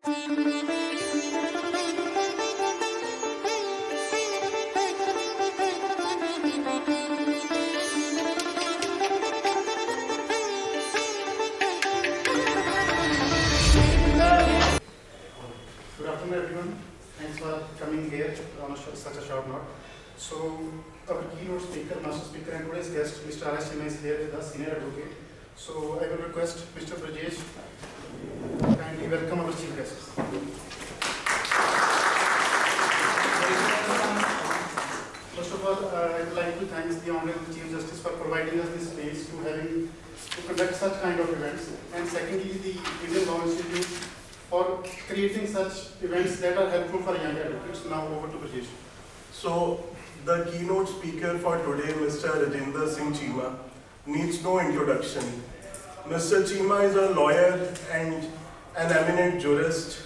Good afternoon, everyone. Thanks for coming here on such a short note. So, our keynote speaker, master speaker, and today's guest, Mr. Cheema, is here with us, senior advocate. So, I will request Mr. Brajesh kindly welcome our chief guest. First of all, I would like to thank the Honorable Chief Justice for providing us this space to conduct such kind of events. And secondly, the Indian Law Institute for creating such events that are helpful for young advocates. Now over to Brajesh. So, the keynote speaker for today, Mr. Cheema, needs no introduction. Mr. Cheema is a lawyer and an eminent jurist.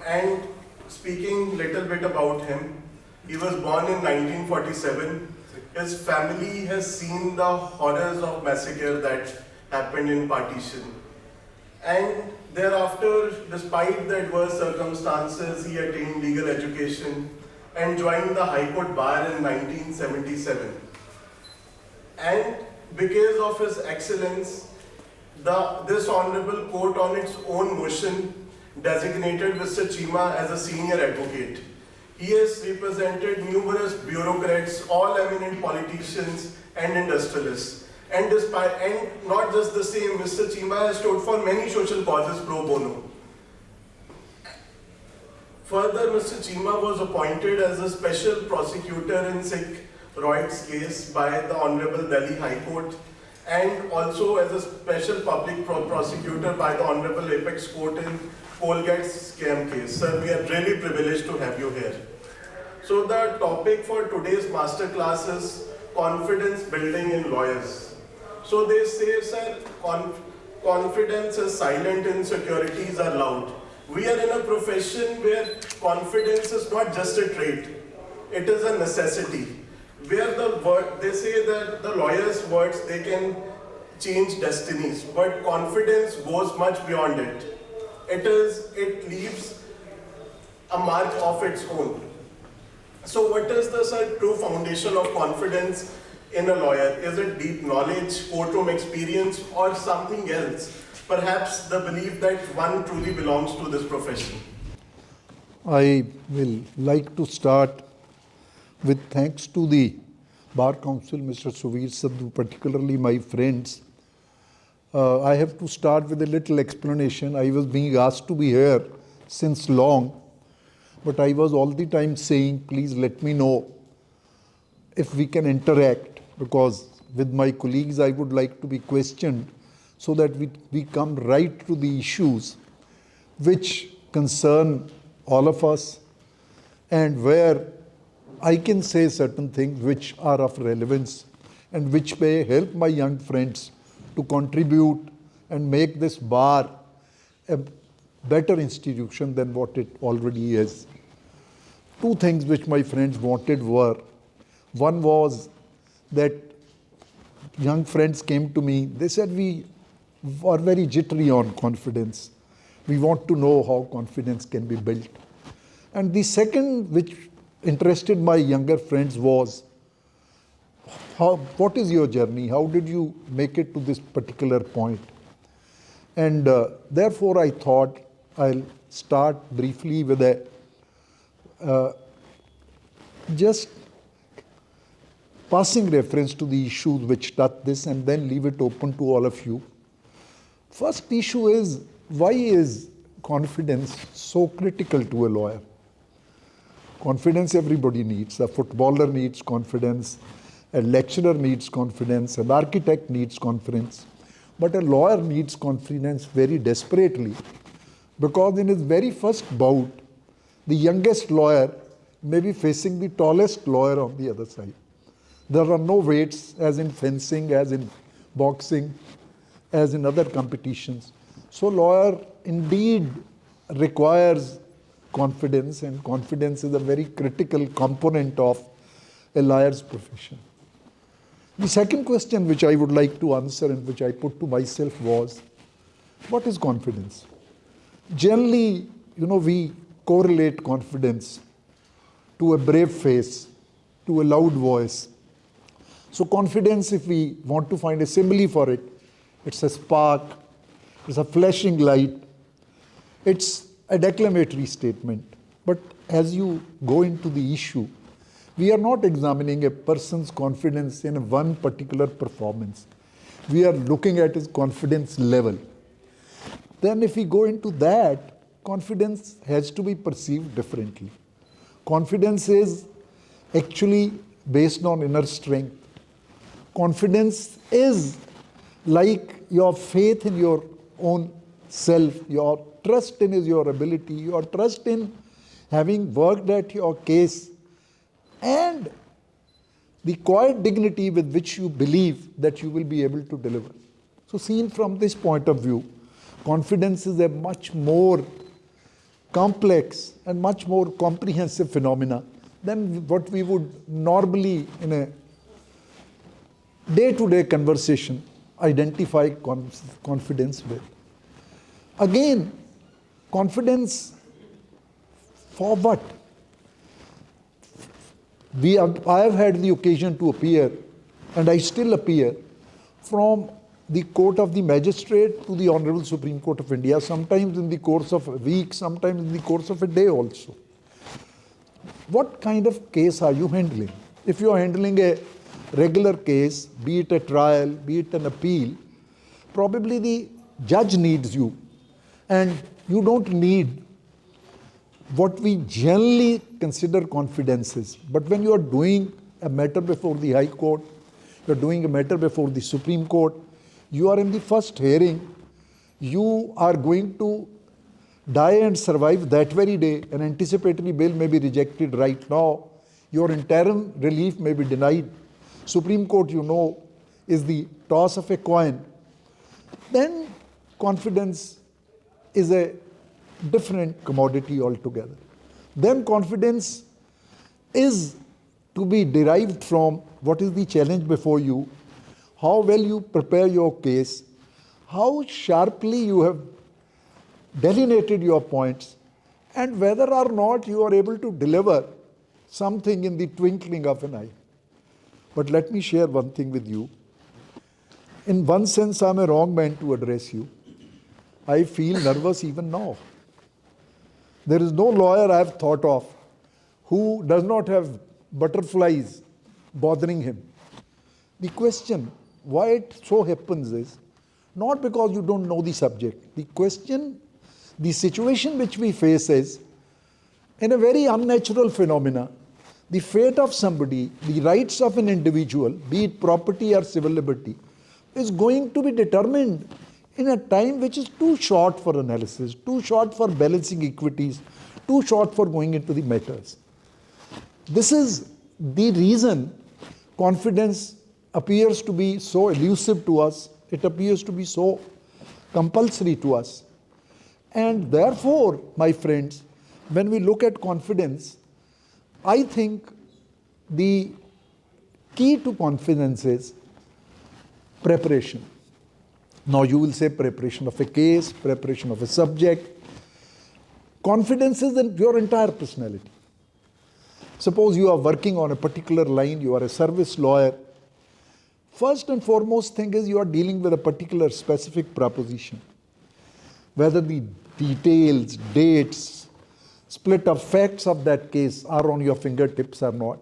And speaking little bit about him, he was born in 1947. His family has seen the horrors of massacre that happened in partition. And thereafter, despite the adverse circumstances, he attained legal education and joined the High Court Bar in 1977. And because of his excellence, this Honorable Court on its own motion designated Mr. Cheema as a senior advocate. He has represented numerous bureaucrats, all eminent politicians and industrialists. And not just the same, Mr. Cheema has stood for many social causes pro bono. Further, Mr. Cheema was appointed as a special prosecutor in Sikh Roy's case by the Honorable Delhi High Court, and also as a special public prosecutor by the Honorable Apex Court in Colgate's scam case. Sir, we are really privileged to have you here. So the topic for today's masterclass is confidence building in lawyers. So they say, sir, confidence is silent, insecurities are loud. We are in a profession where confidence is not just a trait, it is a necessity. Where they say that the lawyer's words, they can change destinies, but confidence goes much beyond it. It leaves a mark of its own. So what is the true foundation of confidence in a lawyer? Is it deep knowledge, courtroom experience, or something else? Perhaps the belief that one truly belongs to this profession. I will like to start with thanks to the Bar Council, Mr. Suvir Sadhu, particularly my friends. I have to start with a little explanation. I was being asked to be here since long, but I was all the time saying, please let me know if we can interact, because with my colleagues I would like to be questioned so that we come right to the issues which concern all of us and where I can say certain things which are of relevance and which may help my young friends to contribute and make this bar a better institution than what it already is. Two things which my friends wanted were, one was that young friends came to me, they said we are very jittery on confidence. We want to know how confidence can be built. And the second which interested my younger friends was, what is your journey? How did you make it to this particular point? And therefore I thought I'll start briefly with just passing reference to the issues which touch this and then leave it open to all of you. First issue is, why is confidence so critical to a lawyer? Confidence everybody needs. A footballer needs confidence, a lecturer needs confidence, an architect needs confidence. But a lawyer needs confidence very desperately, because in his very first bout, the youngest lawyer may be facing the tallest lawyer on the other side. There are no weights as in fencing, as in boxing, as in other competitions. So lawyer indeed requires confidence, and confidence is a very critical component of a lawyer's profession. The second question which I would like to answer and which I put to myself was, what is confidence? Generally, we correlate confidence to a brave face, to a loud voice. So confidence, if we want to find a simile for it, it's a spark, it's a flashing light, it's a declamatory statement. But as you go into the issue, we are not examining a person's confidence in one particular performance. We are looking at his confidence level. Then if we go into that, confidence has to be perceived differently. Confidence is actually based on inner strength. Confidence is like your faith in your own self, your trust in your ability, your trust in having worked at your case, and the quiet dignity with which you believe that you will be able to deliver. So seen from this point of view, confidence is a much more complex and much more comprehensive phenomena than what we would normally in a day-to-day conversation identify confidence with. Again, confidence for what? I have had the occasion to appear, and I still appear, from the court of the magistrate to the Honorable Supreme Court of India, sometimes in the course of a week, sometimes in the course of a day also. What kind of case are you handling? If you are handling a regular case, be it a trial, be it an appeal, probably the judge needs you, and you don't need what we generally consider confidences. But when you are doing a matter before the High Court, you are doing a matter before the Supreme Court, you are in the first hearing, you are going to die and survive that very day. An anticipatory bail may be rejected right now. Your interim relief may be denied. Supreme Court, is the toss of a coin. Then confidence is a different commodity altogether. Then confidence is to be derived from what is the challenge before you, how well you prepare your case, how sharply you have delineated your points, and whether or not you are able to deliver something in the twinkling of an eye. But let me share one thing with you. In one sense, I'm a wrong man to address you. I feel nervous even now. There is no lawyer I have thought of who does not have butterflies bothering him. The question, why it so happens is, not because you don't know the subject. The question, the situation which we face is, in a very unnatural phenomena, the fate of somebody, the rights of an individual, be it property or civil liberty, is going to be determined in a time which is too short for analysis, too short for balancing equities, too short for going into the matters. This is the reason confidence appears to be so elusive to us, it appears to be so compulsory to us. And therefore, my friends, when we look at confidence, I think the key to confidence is preparation. Now you will say preparation of a case, preparation of a subject. Confidence is in your entire personality. Suppose you are working on a particular line, you are a service lawyer. First and foremost thing is you are dealing with a particular specific proposition. Whether the details, dates, split of facts of that case are on your fingertips or not.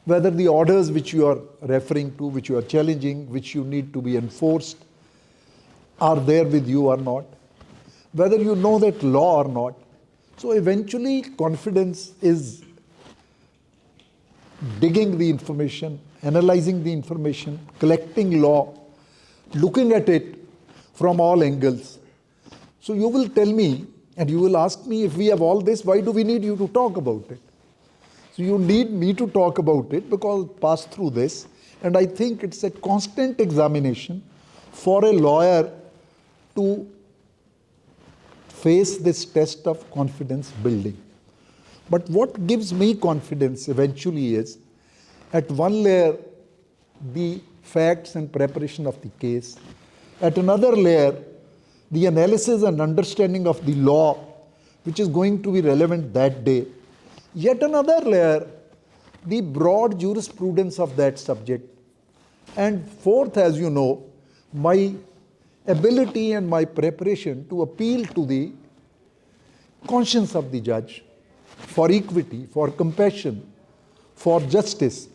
Whether the orders which you are referring to, which you are challenging, which you need to be enforced, are there with you or not. Whether you know that law or not. So eventually confidence is digging the information, analyzing the information, collecting law, looking at it from all angles. So you will tell me, and you will ask me, if we have all this, why do we need you to talk about it? So you need me to talk about it because pass through this, and I think it's a constant examination for a lawyer to face this test of confidence building. But what gives me confidence eventually is, at one layer, the facts and preparation of the case. At another layer, the analysis and understanding of the law, which is going to be relevant that day. Yet another layer, the broad jurisprudence of that subject. And fourth, as you know, my ability and my preparation to appeal to the conscience of the judge for equity, for compassion, for justice.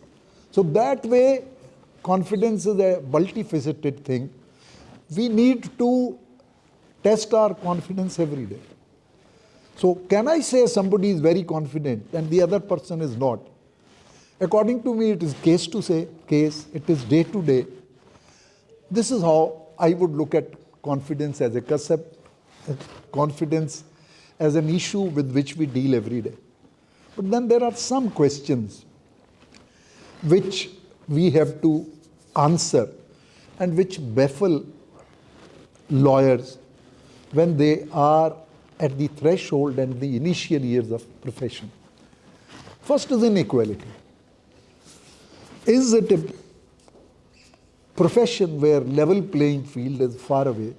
So that way, confidence is a multifaceted thing. We need to test our confidence every day. So can I say somebody is very confident and the other person is not? According to me, it is case to say case, it is day to day. This is how I would look at confidence as a concept, confidence as an issue with which we deal every day. But then there are some questions which we have to answer and which baffle lawyers when they are at the threshold and the initial years of profession. First is inequality. Is it a profession where level playing field is far away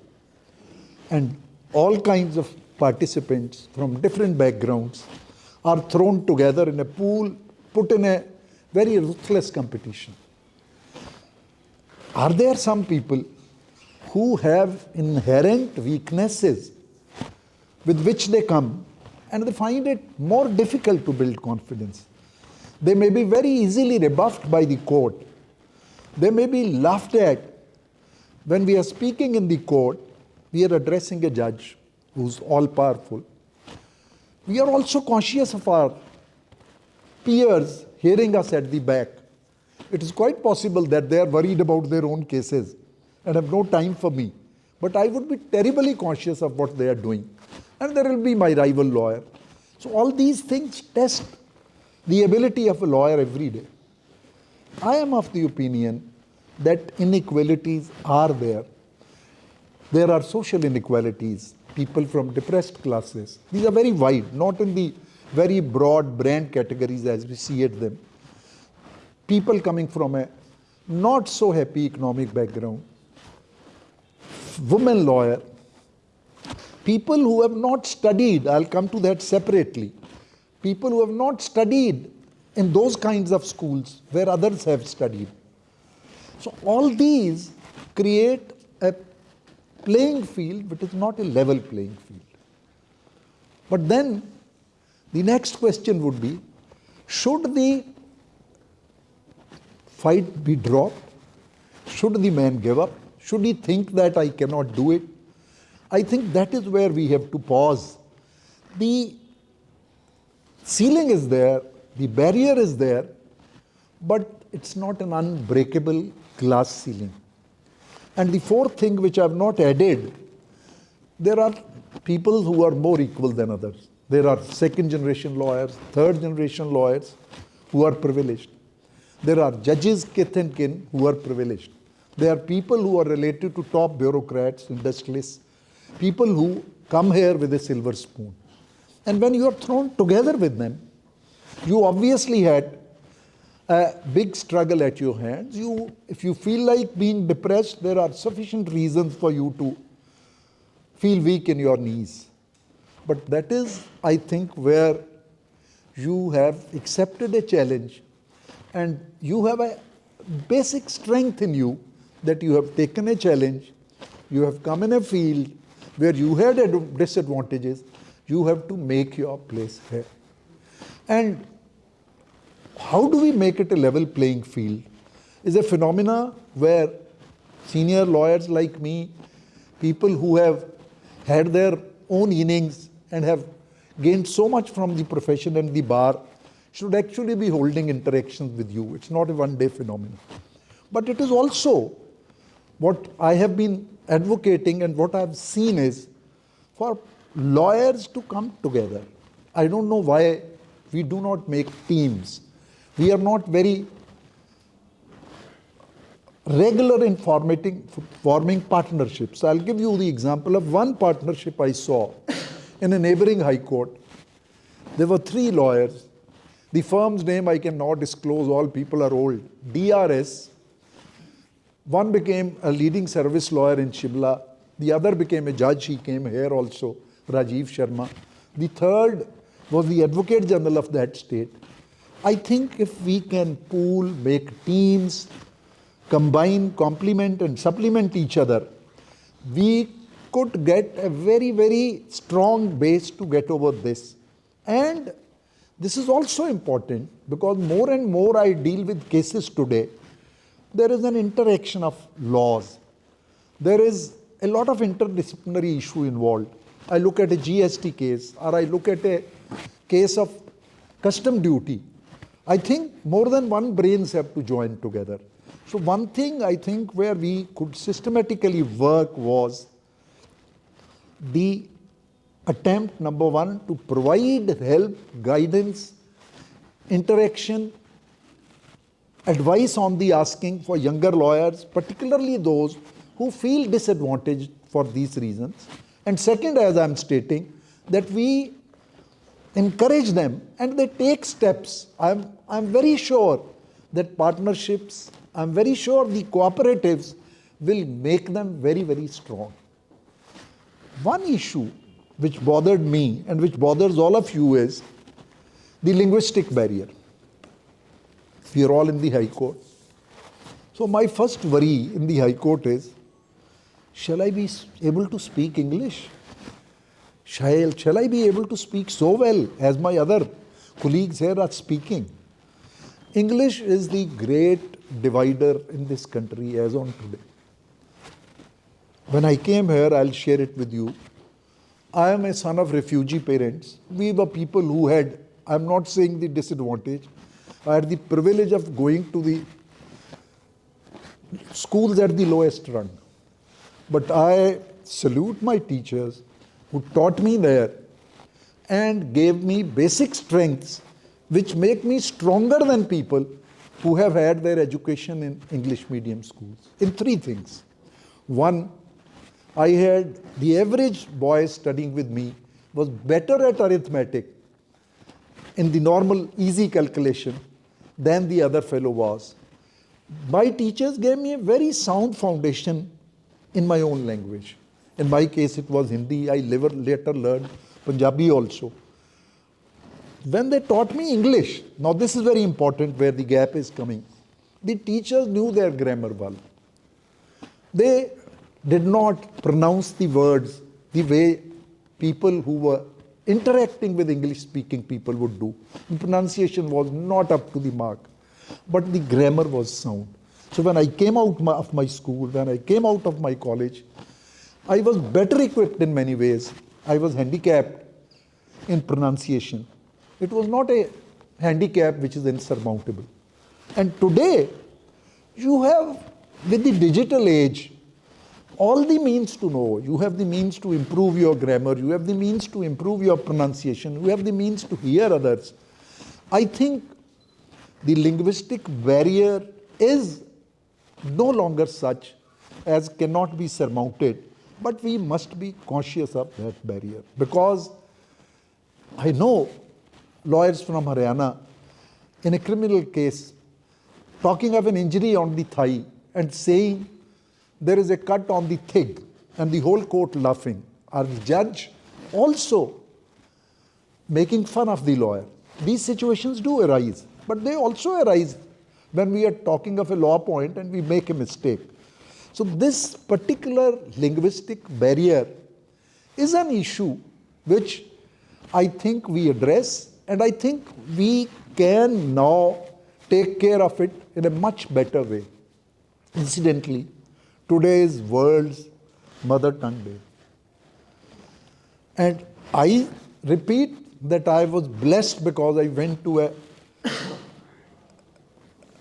and all kinds of participants from different backgrounds are thrown together in a pool, put in a very ruthless competition? Are there some people who have inherent weaknesses with which they come and they find it more difficult to build confidence? They may be very easily rebuffed by the court. They may be laughed at. When we are speaking in the court, we are addressing a judge who's all-powerful. We are also conscious of our peers hearing us at the back. It is quite possible that they are worried about their own cases and have no time for me. But I would be terribly conscious of what they are doing. And there will be my rival lawyer. So all these things test the ability of a lawyer every day. I am of the opinion that inequalities are there. There are social inequalities, people from depressed classes. These are very wide, not in the very broad brand categories as we see at them. People coming from a not so happy economic background, women lawyer, people who have not studied, I'll come to that separately, people who have not studied in those kinds of schools where others have studied. So all these create a playing field which is not a level playing field. But then the next question would be, should the fight be dropped? Should the man give up? Should he think that I cannot do it? I think that is where we have to pause. The ceiling is there, the barrier is there, but it's not an unbreakable glass ceiling. And the fourth thing which I have not added, there are people who are more equal than others. There are second generation lawyers, third generation lawyers who are privileged. There are judges, kith and kin, who are privileged. There are people who are related to top bureaucrats, industrialists, people who come here with a silver spoon. And when you are thrown together with them, you obviously had a big struggle at your hands. If you feel like being depressed, there are sufficient reasons for you to feel weak in your knees. But that is, I think, where you have accepted a challenge and you have a basic strength in you that you have taken a challenge, you have come in a field where you had disadvantages, you have to make your place fair. And how do we make it a level playing field is a phenomena where senior lawyers like me, people who have had their own innings and have gained so much from the profession and the bar, should actually be holding interactions with you. It's not a one-day phenomenon. But it is also what I have been advocating and what I've seen is for lawyers to come together. I don't know why we do not make teams. We are not very regular in forming partnerships. I'll give you the example of one partnership I saw in a neighboring high court. There were 3 lawyers. The firm's name I cannot disclose, all people are old. DRS. One became a leading service lawyer in Shimla. The other became a judge. He came here also, Rajiv Sharma. The third was the Advocate General of that state. I think if we can pool, make teams, combine, complement and supplement each other, we could get a very, very strong base to get over this. And this is also important because more and more I deal with cases today. There is an interaction of laws. There is a lot of interdisciplinary issue involved. I look at a GST case or I look at a case of custom duty. I think more than one brains have to join together. So one thing I think where we could systematically work was the attempt, number one, to provide help, guidance, interaction, advice on the asking for younger lawyers, particularly those who feel disadvantaged for these reasons. And second, as I'm stating, that we encourage them and they take steps. I'm very sure that partnerships, I'm very sure the cooperatives will make them very, very strong. One issue which bothered me and which bothers all of you is the linguistic barrier. We are all in the High Court. So my first worry in the High Court is, shall I be able to speak English? Shall I be able to speak so well as my other colleagues here are speaking? English is the great divider in this country as on today. When I came here, I'll share it with you. I am a son of refugee parents. We were people who had, I'm not saying the disadvantage, I had the privilege of going to the schools at the lowest rung. But I salute my teachers who taught me there and gave me basic strengths which make me stronger than people who have had their education in English medium schools. In three things. One, I had the average boy studying with me was better at arithmetic in the normal easy calculation than the other fellow was. My teachers gave me a very sound foundation in my own language. In my case, it was Hindi. I later learned Punjabi also. When they taught me English, now this is very important where the gap is coming. The teachers knew their grammar well. They did not pronounce the words the way people who were interacting with English-speaking people would do. The pronunciation was not up to the mark, but the grammar was sound. So when I came out of my school, when I came out of my college, I was better equipped in many ways. I was handicapped in pronunciation. It was not a handicap which is insurmountable. And today, you have, with the digital age, all the means to know. You have the means to improve your grammar. You have the means to improve your pronunciation. You have the means to hear others. I think the linguistic barrier is no longer such as cannot be surmounted, but we must be conscious of that barrier. Because I know lawyers from Haryana, in a criminal case, talking of an injury on the thigh and saying there is a cut on the thigh and the whole court laughing, or the judge also making fun of the lawyer. These situations do arise, but they also arise when we are talking of a law point and we make a mistake. So this particular linguistic barrier is an issue which I think we address, and I think we can now take care of it in a much better way. Incidentally, today is World's Mother Tongue Day. And I repeat that I was blessed because I went to a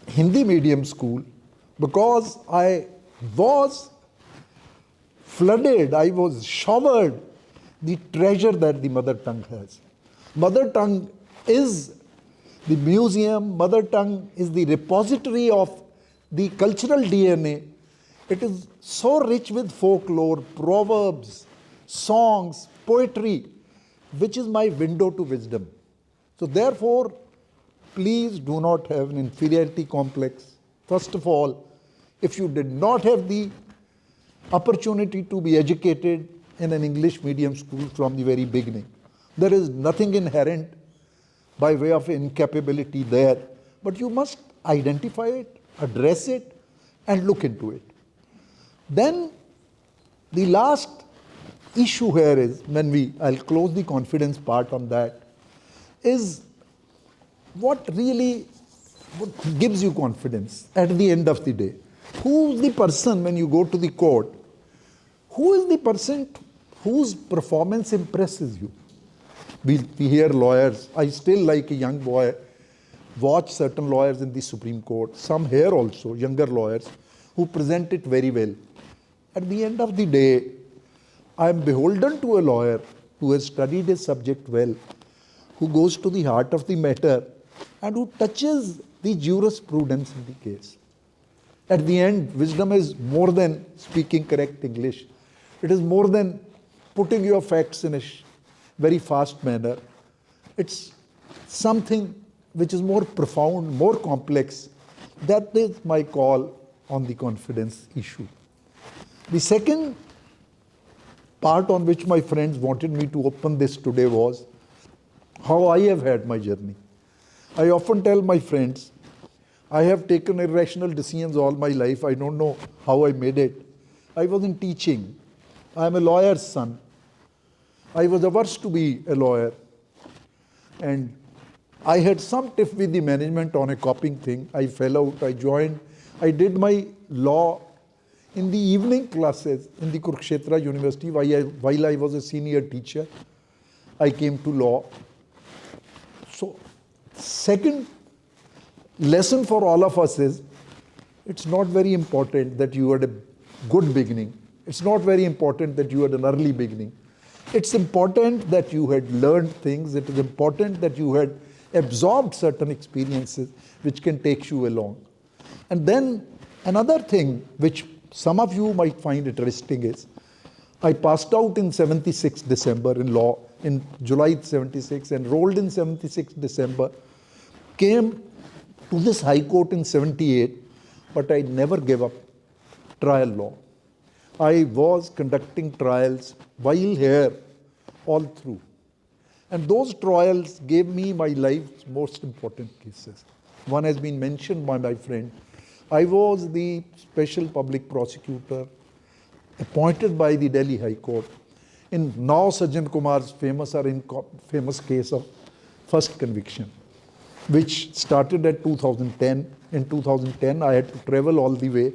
Hindi medium school, because I was flooded, I was showered the treasure that the mother tongue has. Mother tongue is the museum, mother tongue is the repository of the cultural DNA. It is so rich with folklore, proverbs, songs, poetry, which is my window to wisdom. So therefore, please do not have an inferiority complex. First of all, if you did not have the opportunity to be educated in an English medium school from the very beginning. There is nothing inherent by way of incapability there, but you must identify it, address it, and look into it. Then the last issue here is, I'll close the confidence part on that, is what gives you confidence at the end of the day? Who is the person when you go to the court? Who is the person whose performance impresses you? We hear lawyers. I still, like a young boy, watch certain lawyers in the Supreme Court, some here also, younger lawyers, who present it very well. At the end of the day, I am beholden to a lawyer who has studied his subject well, who goes to the heart of the matter, and who touches the jurisprudence in the case. At the end, wisdom is more than speaking correct English. It is more than putting your facts in a very fast manner. It's something which is more profound, more complex. That is my call on the confidence issue. The second part on which my friends wanted me to open this today was how I have had my journey. I often tell my friends, I have taken irrational decisions all my life. I don't know how I made it. I was in teaching. I am a lawyer's son. I was averse to be a lawyer. And I had some tiff with the management on a copying thing. I fell out. I joined. I did my law in the evening classes in the Kurukshetra University while I was a senior teacher. I came to law. So, second lesson for all of us is, it's not very important that you had a good beginning. It's not very important that you had an early beginning. It's important that you had learned things. It is important that you had absorbed certain experiences which can take you along. And then another thing which some of you might find interesting is, I passed out in 76 December in law, in July 76, enrolled in 76 December, came to this High Court in 78, but I never gave up trial law. I was conducting trials while here all through. And those trials gave me my life's most important cases. One has been mentioned by my friend. I was the special public prosecutor appointed by the Delhi High Court in now Sajjan Kumar's famous case of first conviction, which started at 2010. In 2010, I had to travel all the way,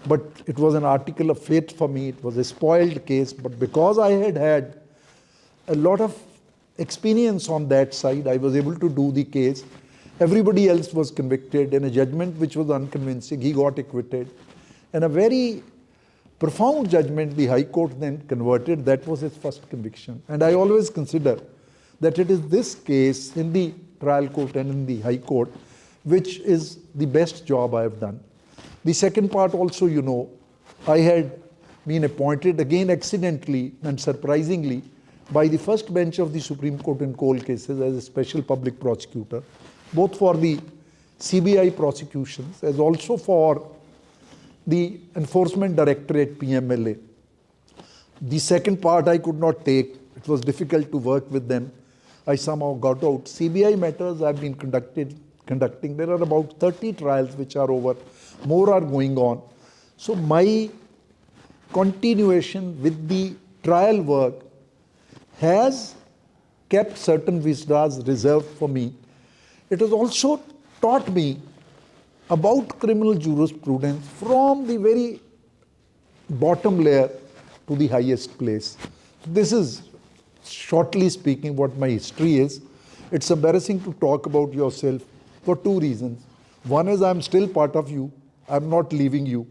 but it was an article of fate for me. It was a spoiled case, but because I had had a lot of experience on that side, I was able to do the case. Everybody else was convicted in a judgment which was unconvincing. He got acquitted. And a very profound judgment the High Court then converted. That was his first conviction. And I always consider that it is this case in the trial court and in the High Court which is the best job I have done. The second part also, you know, I had been appointed again accidentally and surprisingly by the first bench of the Supreme Court in coal cases as a special public prosecutor, both for the CBI prosecutions as also for the Enforcement Directorate PMLA. The second part I could not take. It was difficult to work with them. I somehow got out. CBI matters I've been conducting. There are about 30 trials which are over. More are going on. So my continuation with the trial work has kept certain vistas reserved for me. It has also taught me about criminal jurisprudence from the very bottom layer to the highest place. This is, shortly speaking, what my history is. It's embarrassing to talk about yourself for two reasons. One is I'm still part of you. I'm not leaving you.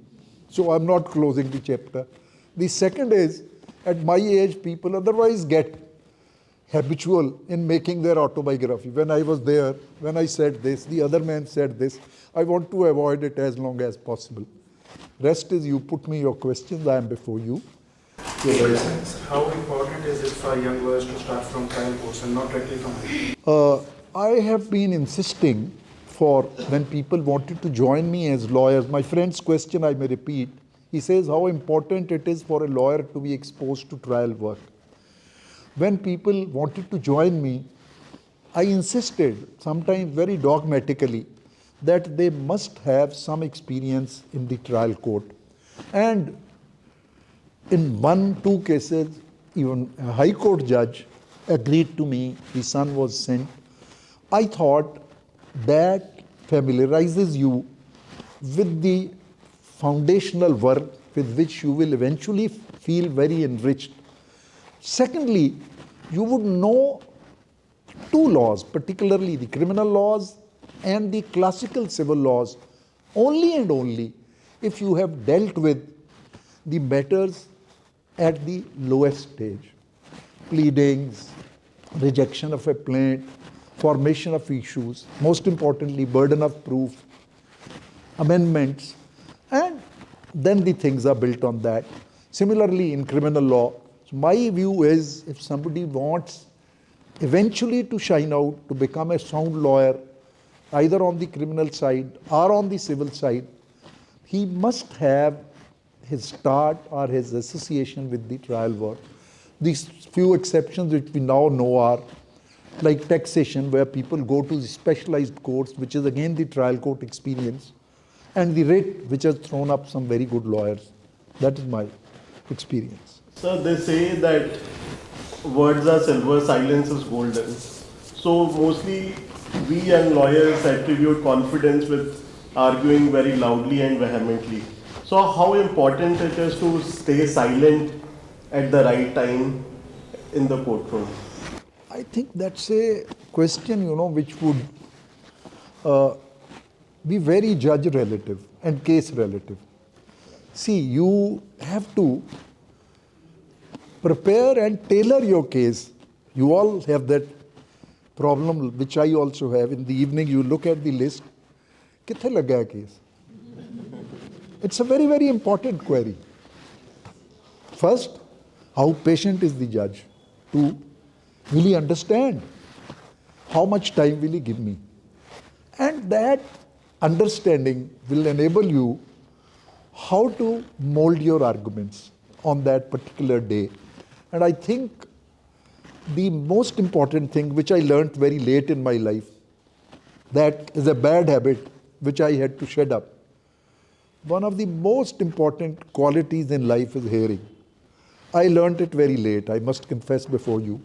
So I'm not closing the chapter. The second is, at my age, people otherwise get habitual in making their autobiography. When I was there, when I said this, the other man said this. I want to avoid it as long as possible. Rest is you put me your questions, I am before you. How important is it for young lawyers to start from trial courts and not directly from I have been insisting for when people wanted to join me as lawyers. My friend's question I may repeat He says how important it is for a lawyer to be exposed to trial work. When people wanted to join me, I insisted, sometimes very dogmatically, that they must have some experience in the trial court. And in 1-2 cases, even a high court judge agreed to me, the son was sent. I thought that familiarizes you with the foundational work with which you will eventually feel very enriched. Secondly, you would know 2 laws, particularly the criminal laws and the classical civil laws, only and only if you have dealt with the matters at the lowest stage. Pleadings, rejection of a plaint, formation of issues, most importantly, burden of proof, amendments, and then the things are built on that. Similarly, in criminal law, my view is if somebody wants eventually to shine out, to become a sound lawyer, either on the criminal side or on the civil side, he must have his start or his association with the trial work. These few exceptions which we now know are like taxation, where people go to the specialized courts, which is again the trial court experience, and the writ, which has thrown up some very good lawyers. That is my experience. So they say that words are silver, silence is golden. So mostly we young lawyers attribute confidence with arguing very loudly and vehemently. So how important it is to stay silent at the right time in the courtroom? I think that's a question, which would be very judge relative and case relative. See, you have to prepare and tailor your case. You all have that problem, which I also have. In the evening, you look at the list. Kithe laga hai case? It's a very, very important query. First, how patient is the judge to really understand? How much time will he give me? And that understanding will enable you how to mold your arguments on that particular day. And I think the most important thing, which I learned very late in my life, that is a bad habit which I had to shed up. One of the most important qualities in life is hearing. I learned it very late, I must confess before you.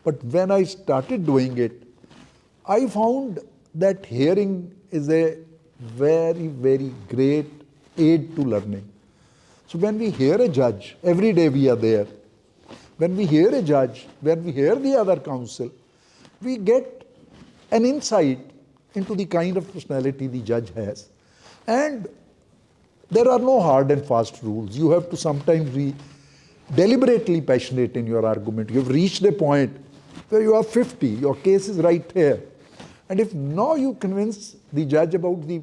But when I started doing it, I found that hearing is a very, very great aid to learning. So when we hear a judge, every day we are there. When we hear a judge, when we hear the other counsel, we get an insight into the kind of personality the judge has. And there are no hard and fast rules. You have to sometimes be deliberately passionate in your argument. You have reached a point where you are 50, your case is right here. And if now you convince the judge about the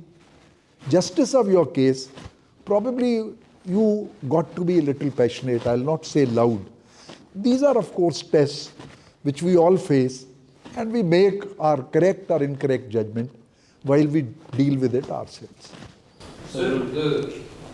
justice of your case, probably you got to be a little passionate, I'll not say loud. These are, of course, tests which we all face, and we make our correct or incorrect judgment while we deal with it ourselves. Sir,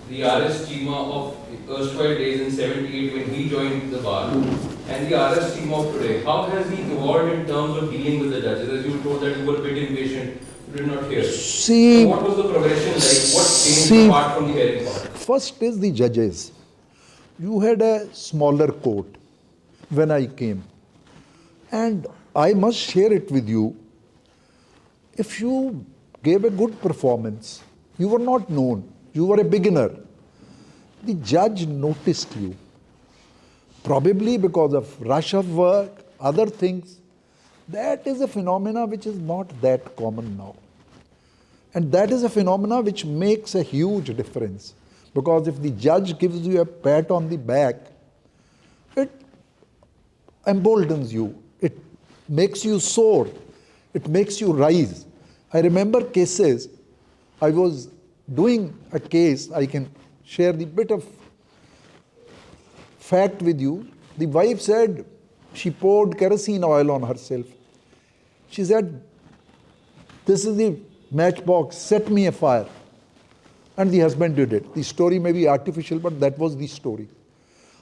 the RS Cheema of erstwhile days in 78 when he joined the bar and the RS Cheema of today, how has he evolved in terms of dealing with the judges? As you told that you were a bit impatient, you did not hear. See, so what was the progression like? What changed apart from the hearing part? First is the judges. You had a smaller court when I came. And I must share it with you. If you gave a good performance, you were not known, you were a beginner, the judge noticed you. Probably because of rush of work, other things. That is a phenomena which is not that common now. And that is a phenomena which makes a huge difference. Because if the judge gives you a pat on the back, it emboldens you. It makes you soar. It makes you rise. I remember cases, I was doing a case, I can share the bit of fact with you. The wife said she poured kerosene oil on herself. She said, "This is the matchbox, set me afire." And the husband did it. The story may be artificial, but that was the story.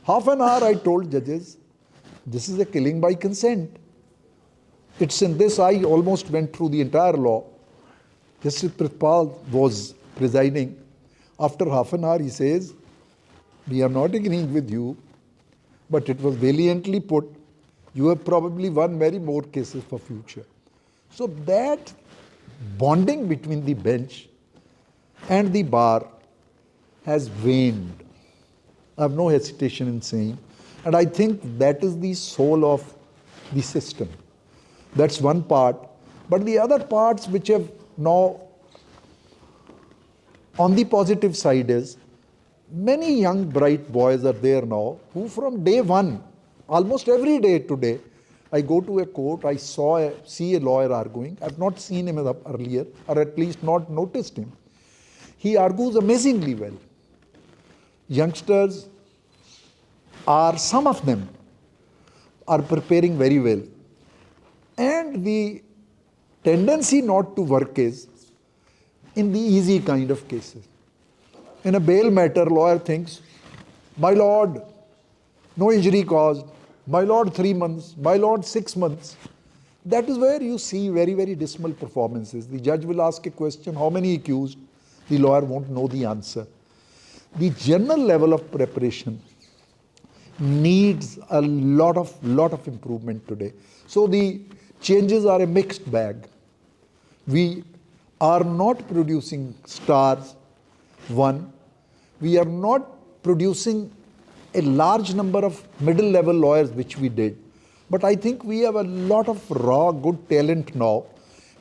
Half an hour I told judges, this is a killing by consent. It's in this, I almost went through the entire law. Justice Prithpal was presiding. After half an hour he says, we are not agreeing with you, but it was valiantly put. You have probably won many more cases for future. So that bonding between the bench and the bar has waned. I have no hesitation in saying. And I think that is the soul of the system. That's one part. But the other parts which have now, on the positive side is, many young bright boys are there now who from day one, almost every day today, I go to a court, I see a lawyer arguing. I've not seen him earlier, or at least not noticed him. He argues amazingly well. Youngsters are, some of them, are preparing very well. And the tendency not to work is in the easy kind of cases. In a bail matter, lawyer thinks, my lord, no injury caused, my lord 3 months, my lord 6 months. That is where you see very, very dismal performances. The judge will ask a question, how many accused? The lawyer won't know the answer. The general level of preparation needs a lot of improvement today. So the changes are a mixed bag. We are not producing stars, one. We are not producing a large number of middle level lawyers, which we did. But I think we have a lot of raw, good talent now.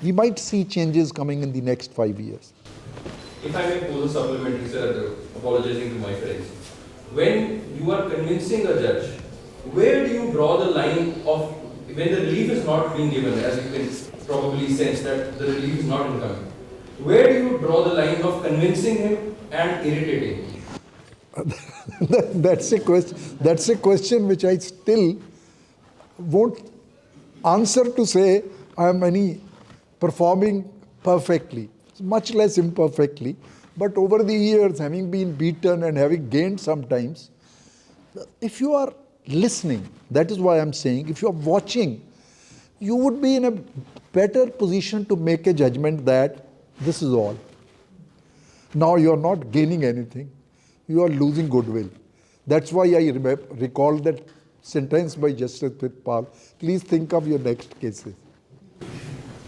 We might see changes coming in the next 5 years. If I may pose a supplementary, sir, apologizing to my friends. When you are convincing a judge, where do you draw the line of when the relief is not being given, as you can probably sense that the relief is not incoming? Where do you draw the line of convincing him and irritating him? That's a question which I still won't answer to say I am performing perfectly, much less imperfectly. But over the years, having been beaten and having gained sometimes, if you are listening, that is why I'm saying, if you are watching, you would be in a better position to make a judgment that this is all. Now you are not gaining anything, you are losing goodwill. That's why I recall that sentence by Justice Prithpal. Please think of your next cases.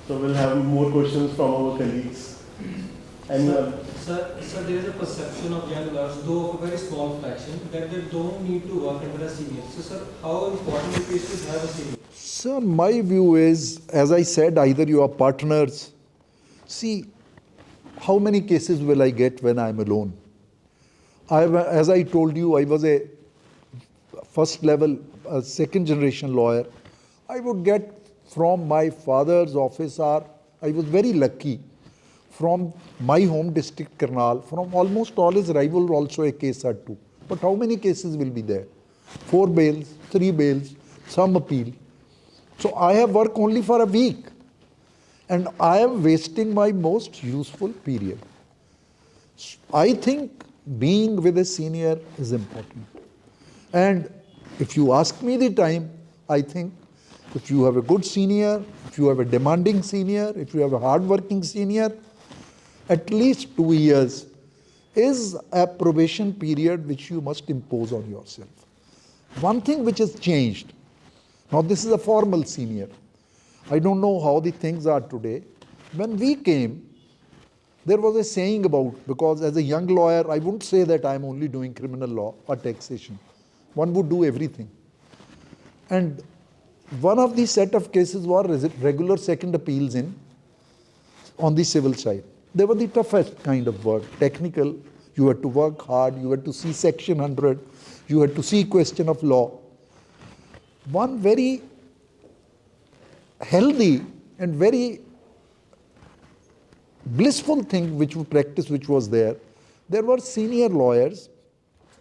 So we'll have more questions from our colleagues. And Sir, there is a perception of young lawyers, though of a very small fraction, that they don't need to work under a senior. So, sir, how important it is to have a senior? Sir, my view is, as I said, either you are partners. See, how many cases will I get when I'm alone? As I told you, I was a first level, second generation lawyer. I would get from my father's office, I was very lucky, from my home district, Karnal, from almost all his rivals also a case or two. But how many cases will be there? 4 bails, 3 bails, some appeal. So I have work only for a week. And I am wasting my most useful period. I think being with a senior is important. And if you ask me the time, I think if you have a good senior, if you have a demanding senior, if you have a hard-working senior, at least 2 years is a probation period which you must impose on yourself. One thing which has changed, now this is a formal senior. I don't know how the things are today. When we came, there was a saying about, because as a young lawyer, I wouldn't say that I'm only doing criminal law or taxation. One would do everything. And one of the set of cases was regular second appeals on the civil side. They were the toughest kind of work, technical. You had to work hard, you had to see section 100, you had to see question of law. One very healthy and very blissful thing which we practiced, which was there were senior lawyers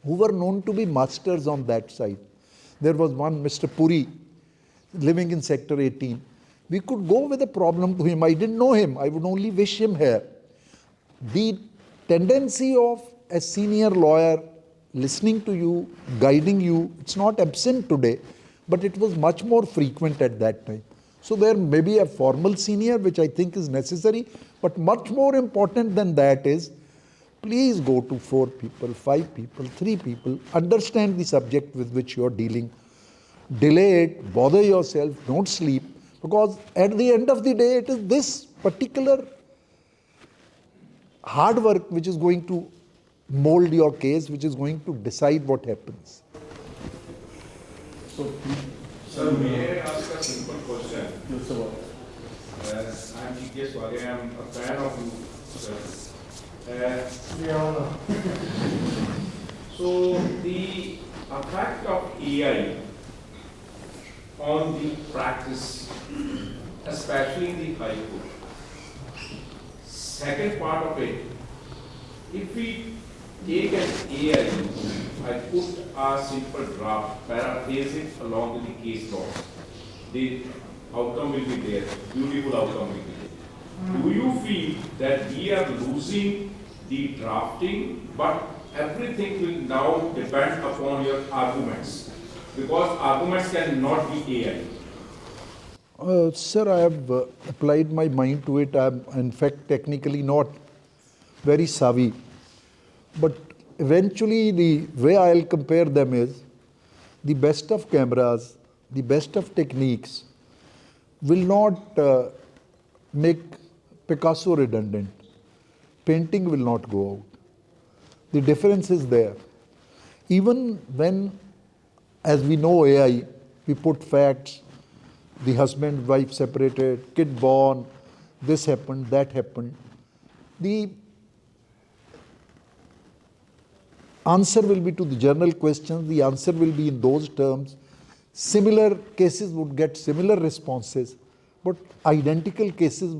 who were known to be masters on that side. There was one, Mr. Puri, living in Sector 18. We could go with a problem to him. I didn't know him. I would only wish him here. The tendency of a senior lawyer listening to you, guiding you, it's not absent today, but it was much more frequent at that time. So there may be a formal senior, which I think is necessary, but much more important than that is, please go to 4 people, 5 people, 3 people, understand the subject with which you are dealing, delay it, bother yourself, don't sleep, because at the end of the day, it is this particular hard work which is going to mold your case, which is going to decide what happens. So, sir, may I ask a simple question? Yes, sir. I'm G.K. Swage. I'm a fan of you, sir. So, the effect of AI on the practice, especially in the High Court. Second part of it, if we take an AI, I put a simple draft, paraphrase it along with the case law. The outcome will be there, beautiful outcome will be there. Do you feel that we are losing the drafting, but everything will now depend upon your arguments? Because arguments cannot be AI. Sir, I have applied my mind to it. I am, in fact, technically not very savvy. But eventually, the way I'll compare them is the best of cameras, the best of techniques will not make Picasso redundant. Painting will not go out. The difference is there. Even when, as we know AI, we put facts, the husband, wife separated, kid born, this happened, that happened. The answer will be to the general questions, the answer will be in those terms. Similar cases would get similar responses, but identical cases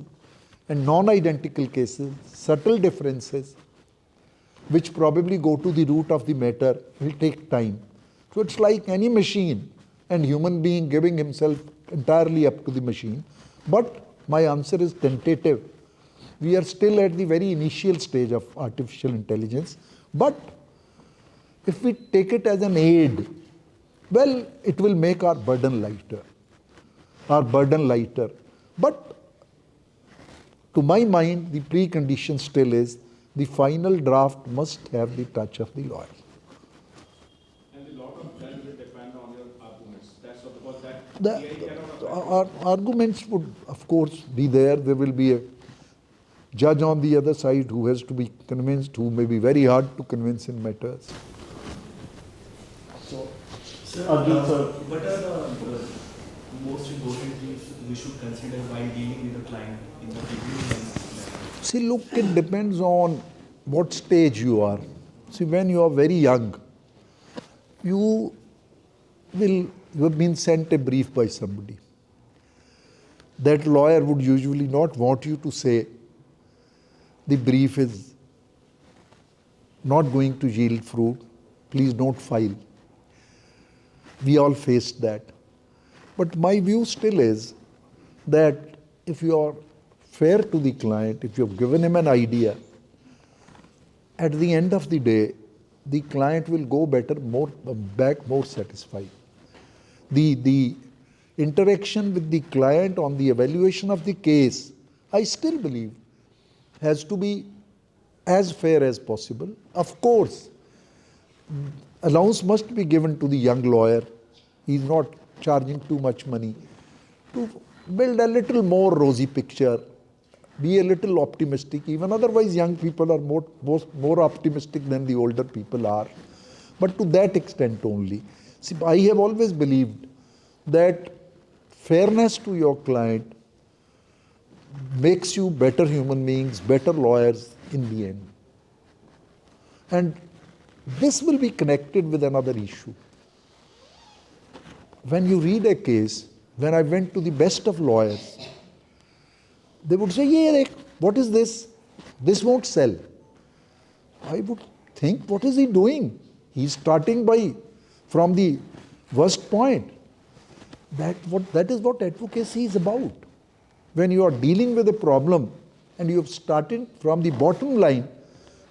and non-identical cases, subtle differences, which probably go to the root of the matter, will take time. So it's like any machine and human being giving himself entirely up to the machine. But my answer is tentative. We are still at the very initial stage of artificial intelligence. But if we take it as an aid, well, it will make our burden lighter. But to my mind, the precondition still is the final draft must have the touch of the lawyer. And a lot of them will depend on your arguments. That's what that The arguments would, of course, be there. There will be a judge on the other side who has to be convinced, who may be very hard to convince in matters. So, sir, what are the most important things we should consider while dealing with a client in the beginning? See, look, it depends on what stage you are. See, when you are very young, you have been sent a brief by somebody. That lawyer would usually not want you to say, the brief is not going to yield fruit, please don't file. We all faced that. But my view still is that if you are fair to the client, if you have given him an idea, at the end of the day, the client will go back more satisfied. The interaction with the client on the evaluation of the case, I still believe, has to be as fair as possible. Of course, allowance must be given to the young lawyer. He is not charging too much money to build a little more rosy picture, be a little optimistic. Even otherwise, young people are more optimistic than the older people are, but to that extent only. See, I have always believed that fairness to your client makes you better human beings, better lawyers in the end. And this will be connected with another issue. When you read a case, when I went to the best of lawyers, they would say, yeah, what is this? This won't sell. I would think, what is he doing? He's starting from the worst point. That is what advocacy is about. When you are dealing with a problem and you have started from the bottom line,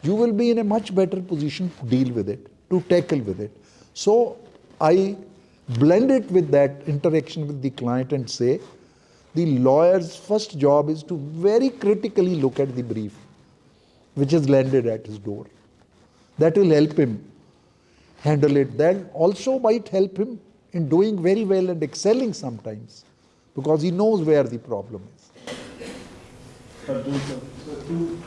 you will be in a much better position to deal with it, to tackle with it. So I blend it with that interaction with the client and say, the lawyer's first job is to very critically look at the brief which is landed at his door. That will help him handle it. That also might help him in doing very well and excelling sometimes, because he knows where the problem is. Arjun sir, so two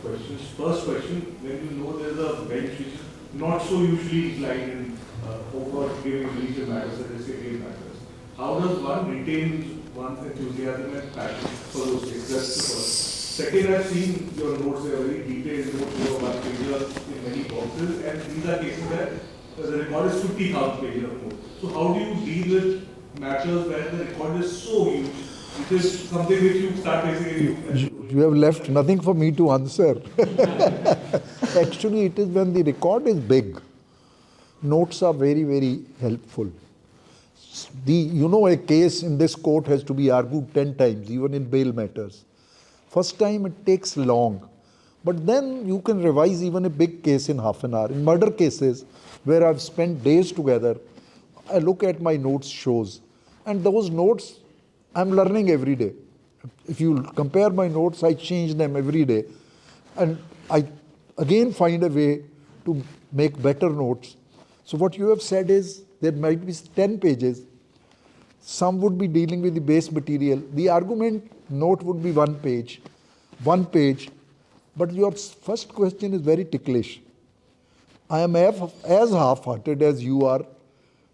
questions. First question, when you know there's a bench which is not so usually inclined in over giving legal matters, that is legal matters, how does one retain one's enthusiasm and passion for those things? That's the first. Second, I've seen your notes, they are very detailed notes, you have one pager in many boxes, and these are cases where the record is 50,000 pages of notes. So how do you deal with matters where the record is so huge? It is something which you start facing. You have left nothing for me to answer. Actually, it is when the record is big, notes are very, very helpful. A case in this court has to be argued 10 times, even in bail matters. First time it takes long, but then you can revise even a big case in half an hour. In murder cases, where I've spent days together, I look at my notes shows, and those notes I'm learning every day. If you compare my notes, I change them every day, and I again find a way to make better notes. So what you have said is there might be 10 pages. Some would be dealing with the base material. The argument note would be one page. But your first question is very ticklish. I am as half-hearted as you are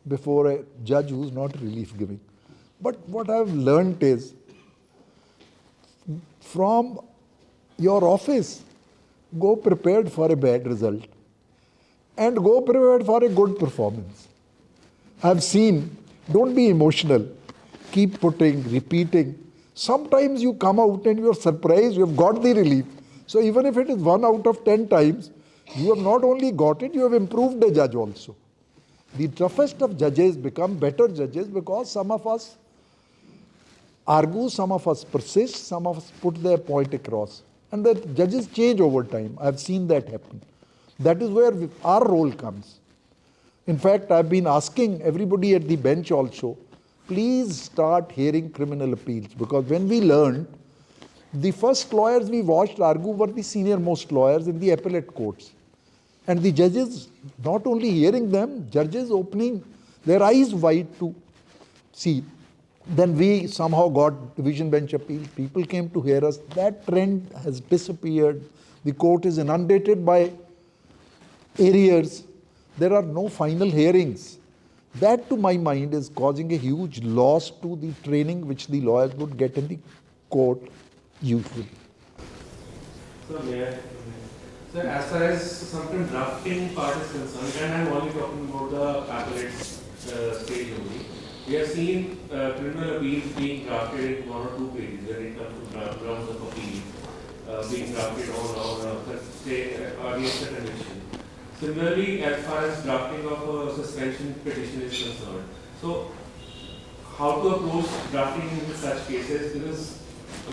before a judge who is not relief giving. But what I have learnt is, from your office, go prepared for a bad result and go prepared for a good performance. I have seen, don't be emotional, keep putting, repeating. Sometimes you come out and you are surprised, you have got the relief. So even if it is 1 out of 10 times, you have not only got it, you have improved the judge also. The toughest of judges become better judges because some of us argue, some of us persist, some of us put their point across. And the judges change over time. I have seen that happen. That is where our role comes. In fact, I have been asking everybody at the bench also, please start hearing criminal appeals, because when we learned, the first lawyers we watched argue were the senior most lawyers in the appellate courts. And the judges, not only hearing them, judges opening their eyes wide to see. Then we somehow got division bench appeals. People came to hear us. That trend has disappeared. The court is inundated by arrears. There are no final hearings. That, to my mind, is causing a huge loss to the training which the lawyers would get in the court usually. So, as far as sometimes drafting part is concerned, and I'm only talking about the appellate stage only, we have seen criminal appeals being drafted in 1 or 2 pages when it comes to grounds of appeal being drafted on say, audience convention. Similarly, as far as drafting of a suspension petition is concerned, so how to approach drafting in such cases, because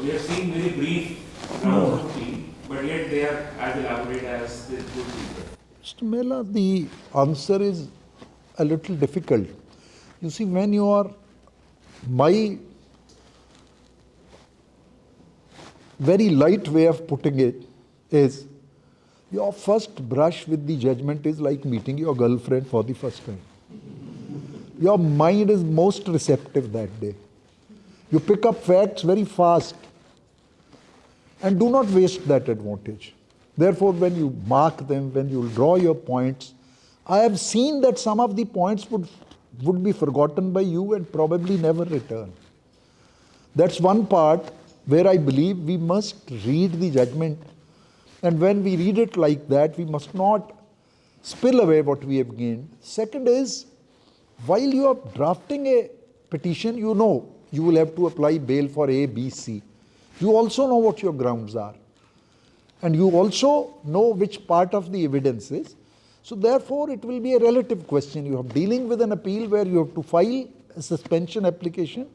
we have seen very brief grounds of appeal, but yet they are as elaborate as they could be. Mr. Mela, the answer is a little difficult. You see, when you are, my very light way of putting it is, your first brush with the judgment is like meeting your girlfriend for the first time. Your mind is most receptive that day. You pick up facts very fast and do not waste that advantage. Therefore, when you mark them, when you draw your points, I have seen that some of the points would be forgotten by you and probably never return. That's one part where I believe we must read the judgment. And when we read it like that, we must not spill away what we have gained. Second is, while you are drafting a petition, you know you will have to apply bail for A, B, C. You also know what your grounds are. And you also know which part of the evidence is. So therefore, it will be a relative question. You are dealing with an appeal where you have to file a suspension application,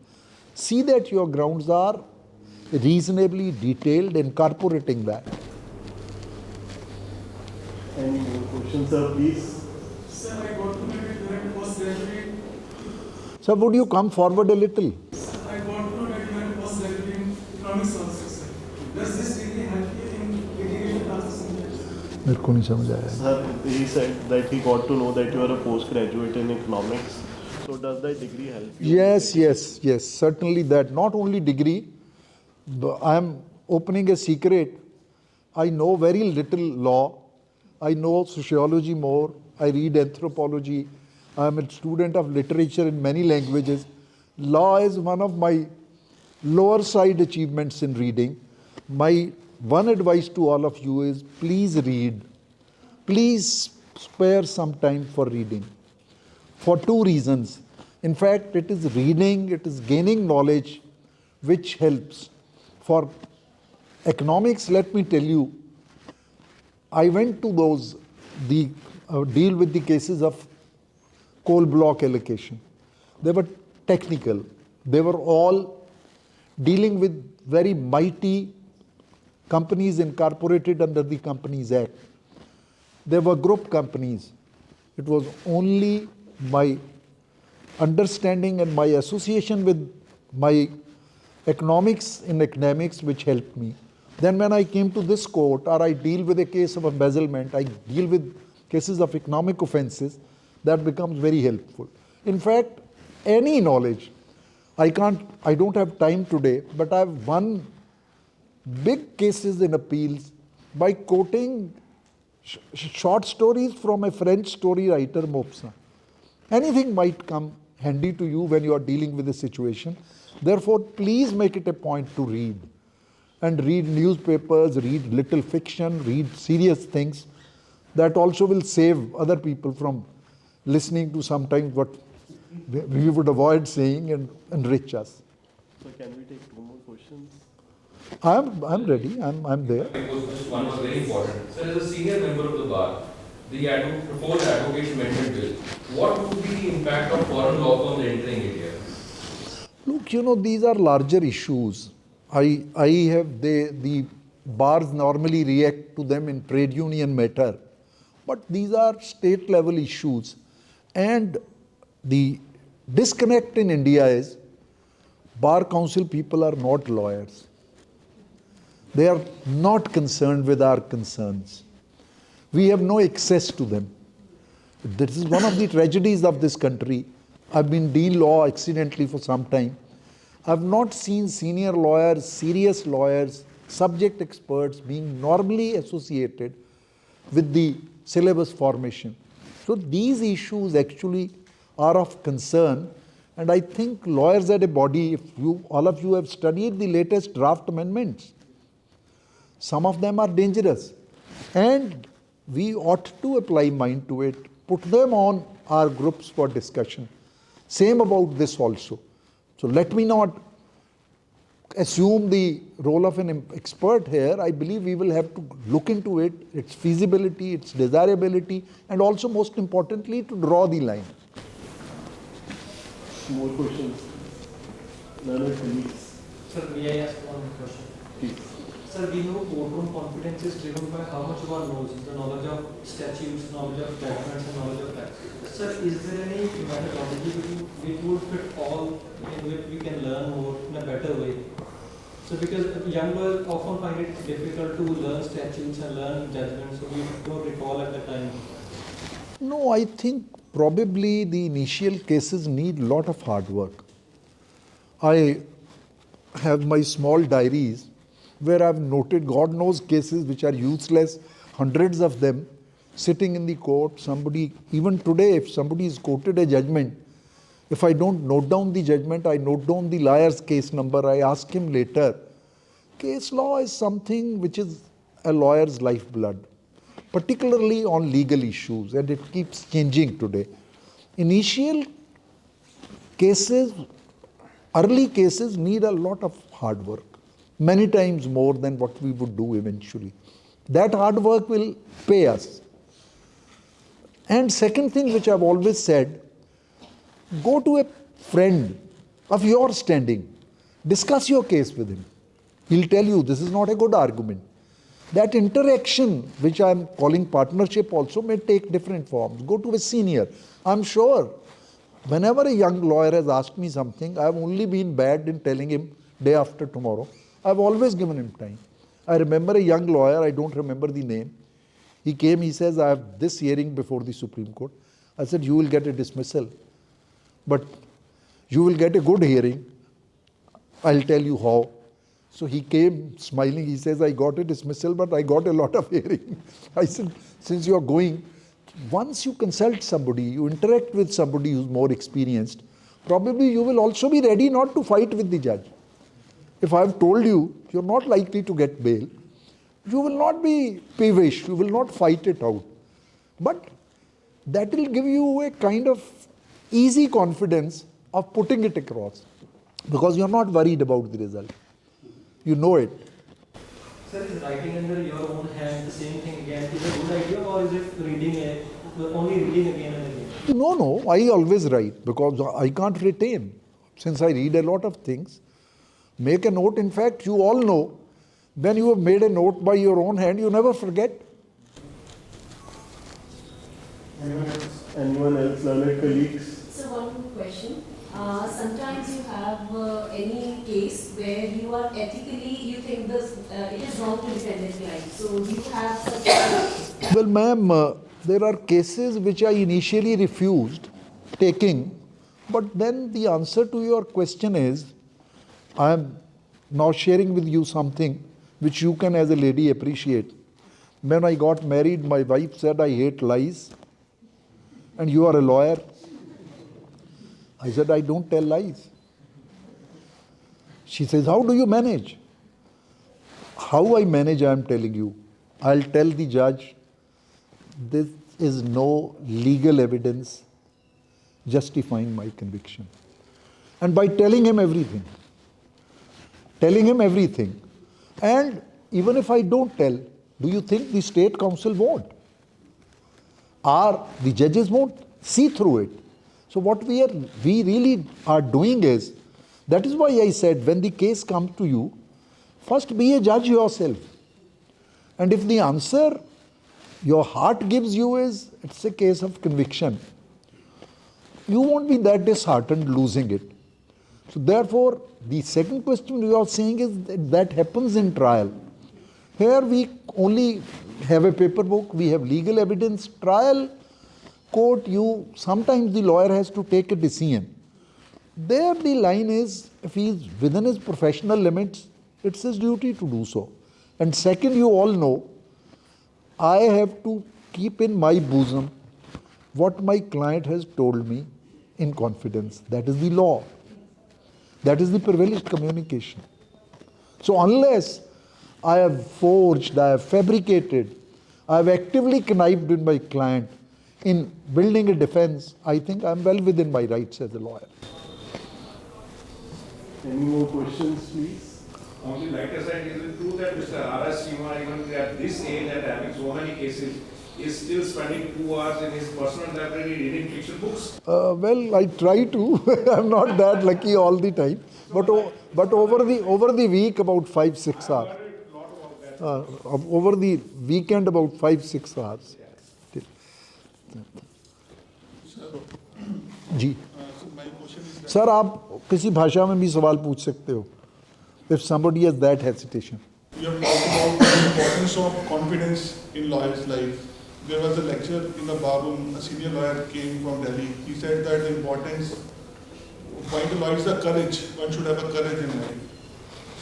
see that your grounds are reasonably detailed, incorporating that. Any more questions, sir, please? Sir, I got to know that you are a postgraduate. Sir, would you come forward a little? Sir, I got to know that you are a postgraduate in economics also, sir. Does this really help you in litigation process in this? मेरे को नहीं समझ आया. Sir, he said that he got to know that you are a postgraduate in economics. So does that degree help you? Yes, certainly that. Not only degree, I am opening a secret. I know very little law. I know sociology more. I read anthropology. I am a student of literature in many languages. Law is one of my lower side achievements in reading. My one advice to all of you is please read. Please spare some time for reading. For two reasons. In fact, it is reading, it is gaining knowledge which helps. For economics, let me tell you, I went to deal with the cases of coal block allocation. They were technical. They were all dealing with very mighty companies incorporated under the Companies Act. They were group companies. It was only my understanding and my association with my economics in academics which helped me. Then when I came to this court, or I deal with a case of embezzlement, I deal with cases of economic offenses, that becomes very helpful. In fact, any knowledge, I don't have time today, but I've won big cases in appeals by quoting short stories from a French story writer, Maupassant. Anything might come handy to you when you are dealing with a situation. Therefore, please make it a point to read. And read newspapers, read little fiction, read serious things. That also will save other people from listening to sometimes what we would avoid saying and enrich us. So can we take two more questions? I'm ready. I'm there. This one was very important. Sir, as a senior member of the bar, the proposed advocate amendment bill, what would be the impact of foreign law firms entering India? Look, these are larger issues. The bars normally react to them in trade union matter, but these are state level issues. And the disconnect in India is bar council people are not lawyers. They are not concerned with our concerns. We have no access to them. This is one of the tragedies of this country. I've been doing law accidentally for some time. I've not seen senior lawyers, serious lawyers, subject experts being normally associated with the syllabus formation. So these issues actually are of concern, and I think lawyers as a body, all of you have studied the latest draft amendments, some of them are dangerous, and we ought to apply mind to it, put them on our groups for discussion. Same about this also. So let me not assume the role of an expert here. I believe we will have to look into it, its feasibility, its desirability, and also most importantly to draw the line. More questions? Learned colleagues. Sir, may I ask one question? Please. Sir, we know courtroom competence is driven by how much one knows, the knowledge of statutes, knowledge of judgments, and knowledge of facts. Sir, is there any methodology which would fit all, in which we can learn more in a better way? So because young lawyers often find it difficult to learn statutes and learn judgments, so we don't recall at the time. No, I think probably the initial cases need a lot of hard work. I have my small diaries where I've noted God knows cases which are useless, hundreds of them, sitting in the court. Somebody, even today, if somebody is quoted a judgment, if I don't note down the judgment, I note down the lawyer's case number, I ask him later. Case law is something which is a lawyer's lifeblood, particularly on legal issues, and it keeps changing today. Initial cases, early cases need a lot of hard work, many times more than what we would do eventually. That hard work will pay us. And second thing which I've always said, go to a friend of your standing, discuss your case with him. He'll tell you this is not a good argument. That interaction, which I'm calling partnership also, may take different forms. Go to a senior. I'm sure whenever a young lawyer has asked me something, I've only been bad in telling him day after tomorrow. I've always given him time. I remember a young lawyer, I don't remember the name. He came, he says, I have this hearing before the Supreme Court. I said, you will get a dismissal, but you will get a good hearing. I'll tell you how. So he came smiling, he says, I got a dismissal, but I got a lot of hearing. I said, since you are going, once you consult somebody, you interact with somebody who's more experienced, probably you will also be ready not to fight with the judge. If I've told you, you're not likely to get bail, you will not be peevish, you will not fight it out. But that will give you a kind of easy confidence of putting it across, because you're not worried about the result. You know it. Sir, is writing under your own hand the same thing again is a good idea, or is it reading only reading again and again? No, I always write because I can't retain. Since I read a lot of things, make a note. In fact, you all know, when you have made a note by your own hand, you never forget. Anyone else, learned colleagues? So one more question. Sometimes you have any case where you are ethically, you think this it is wrong to defend a client. So do you have such? Well, ma'am, there are cases which I initially refused taking, but then the answer to your question is, I am now sharing with you something which you can as a lady appreciate. When I got married, my wife said, I hate lies, and you are a lawyer. I said, I don't tell lies. She says, how do you manage? How I manage, I am telling you. I'll tell the judge, there is no legal evidence justifying my conviction. And by telling him everything, and even if I don't tell, do you think the state council won't? Or the judges won't see through it? So what we really are doing is, that is why I said, when the case comes to you, first be a judge yourself. And if the answer your heart gives you is, it's a case of conviction, you won't be that disheartened losing it. So therefore, the second question you are saying is that happens in trial. Here we only have a paper book, we have legal evidence. Trial court, sometimes the lawyer has to take a decision. There the line is, if he is within his professional limits, it's his duty to do so. And second, you all know, I have to keep in my bosom what my client has told me in confidence. That is the law. That is the privileged communication. So unless I have forged, I have fabricated, I have actively connived with my client in building a defense, I think I am well within my rights as a lawyer. Any more questions, please? On the lighter side, is it true that Mr. R.S. Cheema, even at this age and having so many cases, is still spending 2 hours in his personal library reading fiction books? Well, I try to. I'm not that lucky all the time. But over the week, about 5-6 hours. Over the weekend, about 5-6 hours. जी sir, आप किसी भाषा में भी सवाल पूछ सकते हो if somebody has that hesitation. You have talked about the importance of confidence in lawyers' life. There was a lecture in the bar room, a senior lawyer came from Delhi. He said that the importance of going to law is the courage. One should have a courage in life.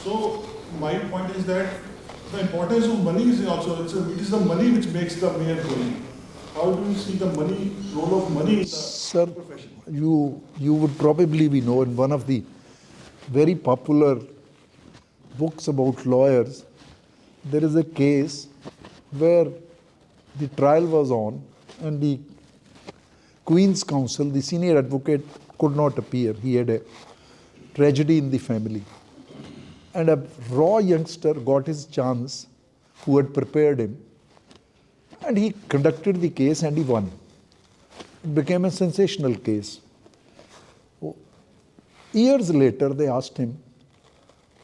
So my point is that the importance of money is also, it is the money which makes the man going. How do you see the money, role of money in the profession? You would probably be know in one of the very popular books about lawyers, there is a case where the trial was on and the Queen's Counsel, the senior advocate, could not appear. He had a tragedy in the family. And a raw youngster got his chance who had prepared him. And he conducted the case and he won. It became a sensational case. Years later, they asked him,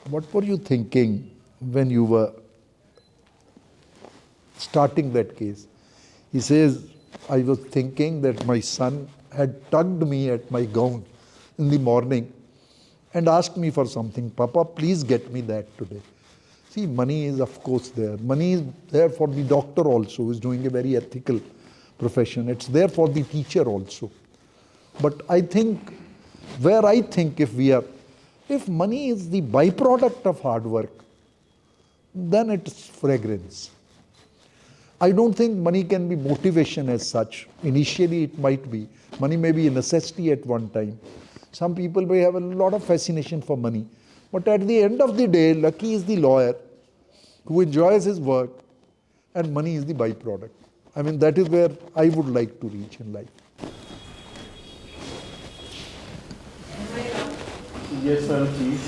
what were you thinking when you were starting that case. He says, I was thinking that my son had tugged me at my gown in the morning and asked me for something. Papa, please get me that today. See, money is of course there. Money is there for the doctor also, who is doing a very ethical profession. It's there for the teacher also. But I think, if money is the byproduct of hard work, then it's fragrance. I don't think money can be motivation as such. Initially it might be. Money may be a necessity at one time. Some people may have a lot of fascination for money. But at the end of the day, lucky is the lawyer who enjoys his work, and money is the byproduct. I mean, that is where I would like to reach in life. Yes, sir, please.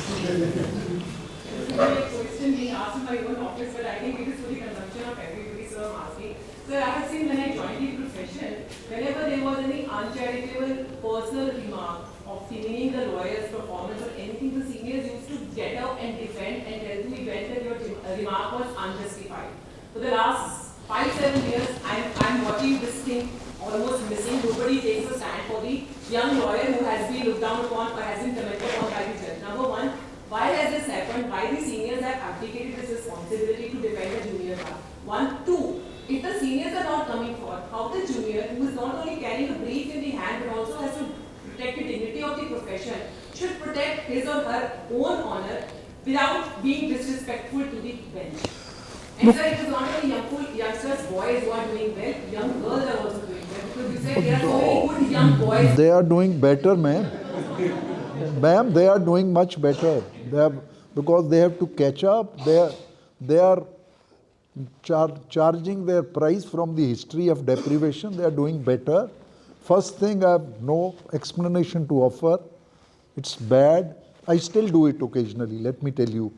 A question being asked in my own office, but I think it is for the consumption of everybody, so I'm asking. So I have seen when I joined the profession, whenever there was any uncharitable personal remark of demeaning the lawyer's performance or anything, the seniors used to get up and defend and tell the event that your remark was unjustified. For the last 5-7 years, I'm watching this thing almost missing. Nobody takes a stand for the young lawyer who has been looked down upon or has been commented on by the judge. Number one, why has this happened? Why the seniors have abdicated this responsibility to defend the junior bar? 1, 2, if the seniors are not coming forward, how the junior, who is not only carrying a brief in the hand but also has to protect the dignity of the profession, should protect his or her own honor without being disrespectful to the bench. And sir, it is not only youngsters, boys who are doing well, young girls are also doing well. Because you said there are so many good young boys. They are doing better, ma'am. Ma'am, they are doing much better. Because they have to catch up. They are charging their price from the history of deprivation. They are doing better. First thing, I have no explanation to offer. It's bad. I still do it occasionally, let me tell you.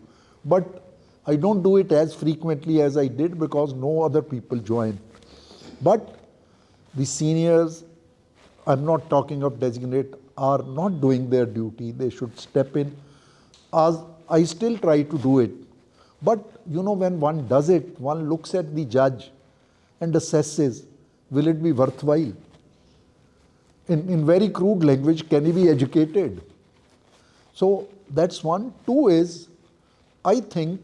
But I don't do it as frequently as I did because no other people join. But the seniors, I'm not talking of designate, are not doing their duty. They should step in. As I still try to do it. But you know, when one does it, one looks at the judge and assesses, will it be worthwhile? In very crude language, can he be educated? So that's one. Two is, I think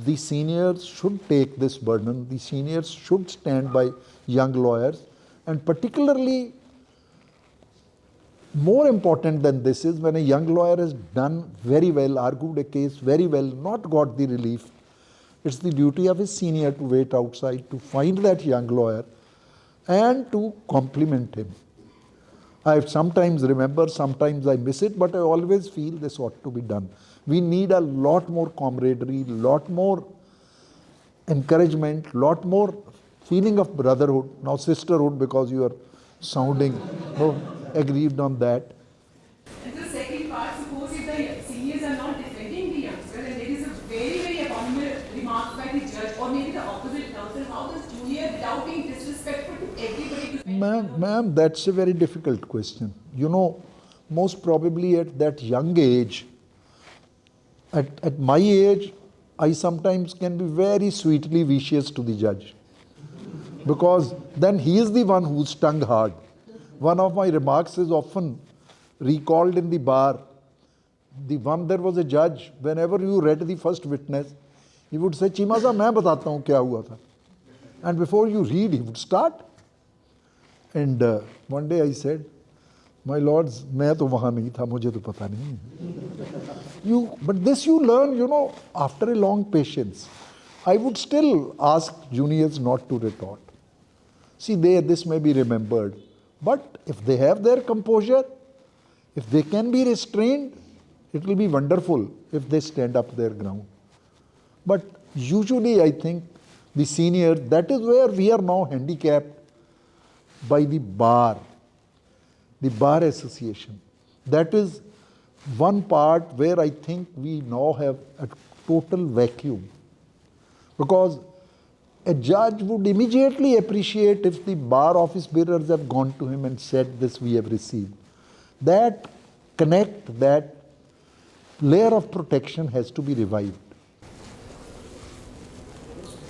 the seniors should take this burden. The seniors should stand by young lawyers, and particularly more important than this is when a young lawyer has done very well, argued a case very well, not got the relief, it's the duty of his senior to wait outside, to find that young lawyer and to compliment him. I sometimes remember, sometimes I miss it, but I always feel this ought to be done. We need a lot more camaraderie, lot more encouragement, lot more feeling of brotherhood, now sisterhood, because you are sounding aggrieved on that. And the second part, suppose if the seniors are not defending the youngster and there is a very abominable remark by the judge or maybe the opposite counsel, how does junior, without being disrespectful to everybody, defend? Ma'am, that's a very difficult question. You know, most probably at that young age, at my age, I sometimes can be very sweetly vicious to the judge. Because then he is the one who's stung hard. One of my remarks is often recalled in the bar. There was a judge, whenever you read the first witness, he would say, Cheema sir, main batata hu kya hua tha. And before you read, he would start. And one day I said, my lords, main to wahan nahi tha, mujhe to pata nahi. But this you learn, you know, after a long patience. I would still ask juniors not to retort. See, this may be remembered. But if they have their composure, if they can be restrained, it will be wonderful if they stand up their ground. But usually I think the seniors, that is where we are now handicapped by the bar association. That is one part where I think we now have a total vacuum. Because a judge would immediately appreciate if the bar office bearers have gone to him and said, this we have received. That connect, that layer of protection has to be revived.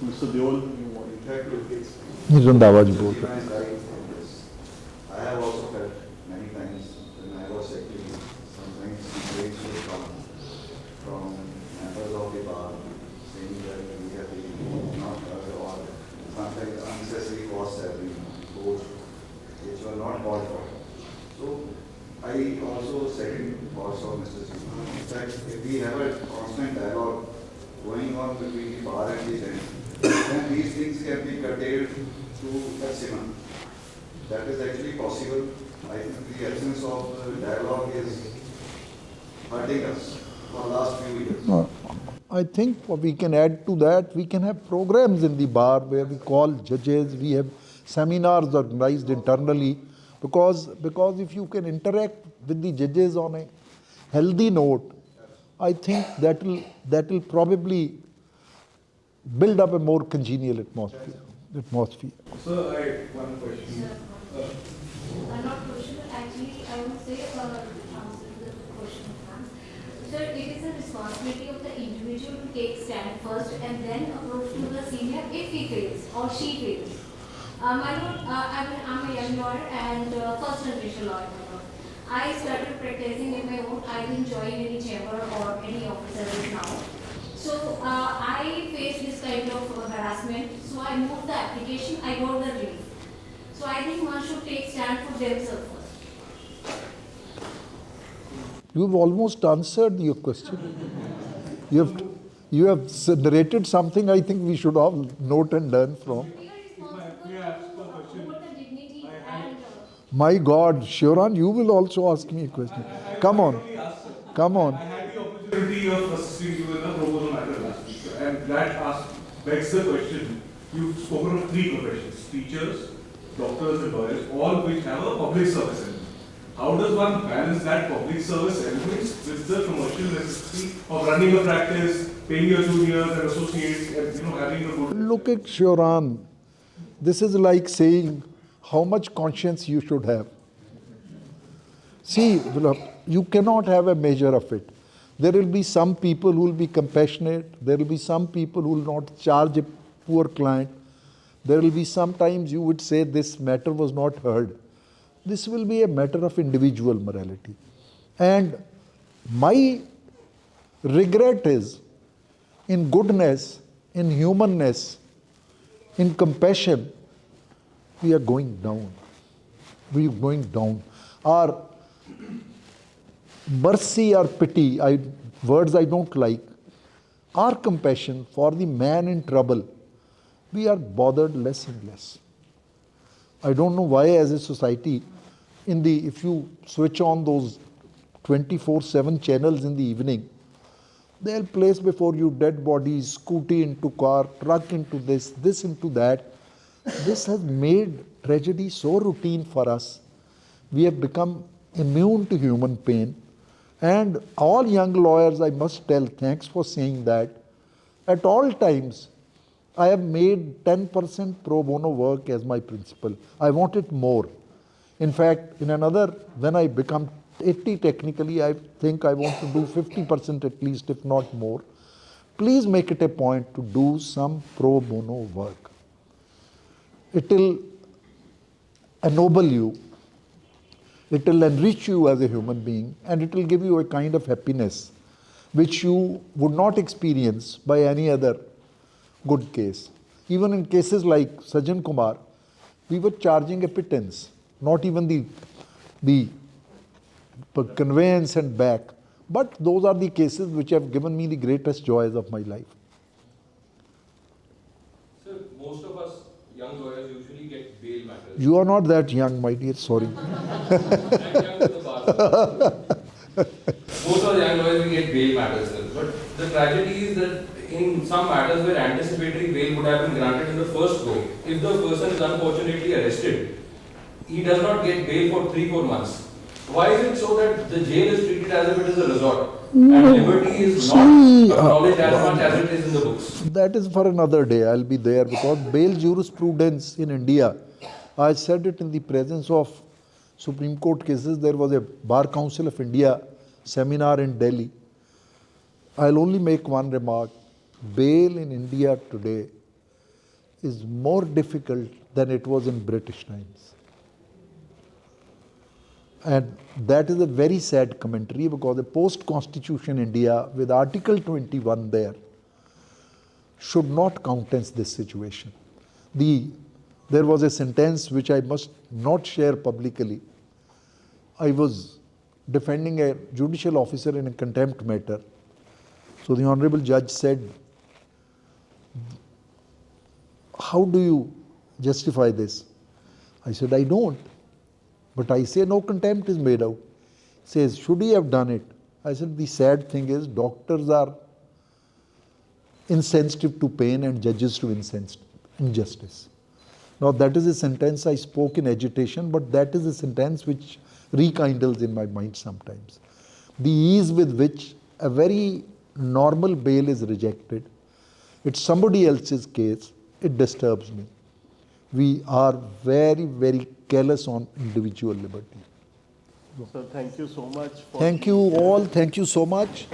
Mr. Deol, you want आवाज बोल रहा है. I have also felt many times when I was actually sometimes complaints will come from members of the bar saying that we have been not or sometimes unnecessary costs have been imposed which were not called for. So I also second thoughts of Mr. Cheema that if we have a constant dialogue going on between the bar and the bench, then these things can be curtailed to maximum. That is actually possible. I think the absence of dialogue is hurting us for the last few years. I think what we can add to that, we can have programs in the bar where we call judges, we have seminars organized internally, because if you can interact with the judges on a healthy note, I think that will probably build up a more congenial atmosphere. So one question. Not question, but actually I would say answer to the question. Sir, it is a responsibility of the individual to take stand first and then approach to the senior if he fails or she fails. I'm a young lawyer and first generation lawyer. I started practicing in my own. I didn't join any chamber or any office service now. So I faced this kind of harassment. So I moved the application. I got the relief. So I think one should take stand for themselves first. You've almost answered your question. You have narrated something I think we should all note and learn from. My God, Shivran, you will also ask me a question. Come on. I had the opportunity of assisting you in a pro bono matter last week, and that begs the question. You've spoken of three professions: teachers, doctors, and lawyers, all which have a public service element. How does one balance that public service element with the commercial necessity of running a practice, paying your juniors and associates, and having a good... Look at Shivran. This is like saying how much conscience you should have. See, you cannot have a measure of it. There will be some people who will be compassionate. There will be some people who will not charge a poor client. There will be sometimes you would say this matter was not heard. This will be a matter of individual morality. And my regret is, in goodness, in humanness, in compassion, we are going down. We are going down. Our mercy or pity, words I don't like, our compassion for the man in trouble, we are bothered less and less. I don't know why as a society, if you switch on those 24/7 channels in the evening, they'll place before you dead bodies, scooty into car, truck into this into that. This has made tragedy so routine for us. We have become immune to human pain. And all young lawyers, I must tell, thanks for saying that, at all times, I have made 10% pro bono work as my principle. I want it more. In fact, when I become 80 technically, I think I want to do 50% at least, if not more. Please make it a point to do some pro bono work. It will ennoble you. It will enrich you as a human being, and it will give you a kind of happiness which you would not experience by any other good case. Even in cases like Sajjan Kumar, we were charging a pittance, not even the conveyance and back. But those are the cases which have given me the greatest joys of my life. So most of us young lawyers usually get bail matters. You are not that young, my dear, sorry. I'm young to the bar. Most of the young lawyers we get bail matters. But the tragedy is that in some matters where anticipatory bail would have been granted in the first go, if the person is unfortunately arrested, he does not get bail for 3-4 months. Why is it so that the jail is treated as if it is a resort and liberty is not acknowledged as much as it is in the books? That is for another day. I'll be there because bail jurisprudence in India, I said it in the presence of Supreme Court cases. There was a Bar Council of India seminar in Delhi. I'll only make one remark. Bail in India today is more difficult than it was in British times. And that is a very sad commentary, because the post-constitution India with Article 21 there should not countenance this situation. There was a sentence which I must not share publicly. I was defending a judicial officer in a contempt matter. So the Honorable Judge said, "How do you justify this?" I said, "I don't. But I say no contempt is made out." He says, "Should he have done it?" I said, "The sad thing is doctors are insensitive to pain and judges to injustice." Now that is a sentence I spoke in agitation, but that is a sentence which rekindles in my mind sometimes. The ease with which a very normal bail is rejected, it's somebody else's case, it disturbs me. We are very, very careless on individual liberty. So thank you so much. Thank you all. Thank you so much.